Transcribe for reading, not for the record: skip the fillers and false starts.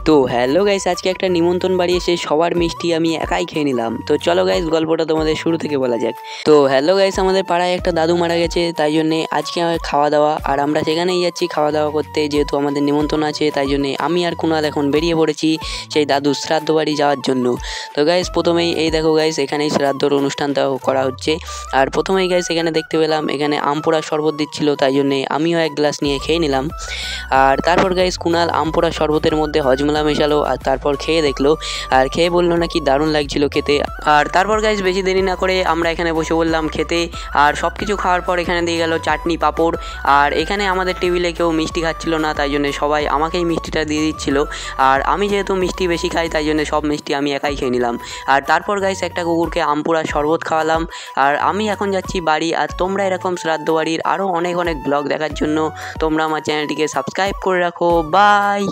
তো hello guys, আজকে একটা নিমন্ত্রণ বাড়ি এসে সবার মিষ্টি আমি একাই খেয়ে নিলাম। তো চলো গাইস, গল্পটা তোমাদের শুরু থেকে বলা যাক। তো হ্যালো গাইস, আমাদের পাড়ায় একটা দাদু মারা গেছে, তাই জন্যে আজকে খাওয়া দাওয়া, আর আমরা সেখানেই যাচ্ছি খাওয়া দাওয়া করতে, যেহেতু আমাদের নিমন্ত্রণ আছে। তাই জন্যে আমি আর কুণাল এখন বেরিয়ে পড়েছি সেই দাদুর শ্রাদ্ধ বাড়ি যাওয়ার জন্য। তো গাইস, প্রথমেই এই দেখো গাইস, এখানেই শ্রাদ্ধর অনুষ্ঠানটা করা হচ্ছে। আর প্রথমেই গাইস এখানে দেখতে পেলাম এখানে আম পোড়ার শরবত দিচ্ছিল, তাই জন্যে আমিও এক গ্লাস নিয়ে খেয়ে নিলাম। আর তারপর গাইস কুণাল আম পোড়া শরবতের মধ্যে হজমলা মেশালো, আর তারপর খেয়ে দেখলো, আর খেয়ে বললো নাকি দারুণ লাগছিল খেতে। আর তারপর গাইস বেশি দেরি না করে আমরা এখানে বসে বললাম খেতে। আর সব কিছু খাওয়ার পর এখানে দিয়ে গেল চাটনি পাঁপড়। আর এখানে আমাদের টেবিলে কেউ মিষ্টি খাচ্ছিল না, তাই জন্য সবাই আমাকেই মিষ্টিটা দিয়ে দিচ্ছিল। আর আমি যেহেতু মিষ্টি বেশি খাই, তাই জন্য সব মিষ্টি আমি একাই খেয়ে নিলাম। আর তারপর গাইস একটা কুকুরকে আম পোড়া শরবত খাওয়ালাম। আর আমি এখন যাচ্ছি বাড়ি। আর তোমরা এরকম শ্রাদ্ধ বাড়ির আরও অনেক অনেক ব্লগ দেখার জন্য তোমরা আমার চ্যানেলটিকে সাবস্ক্রাইব করে রাখো। বাই।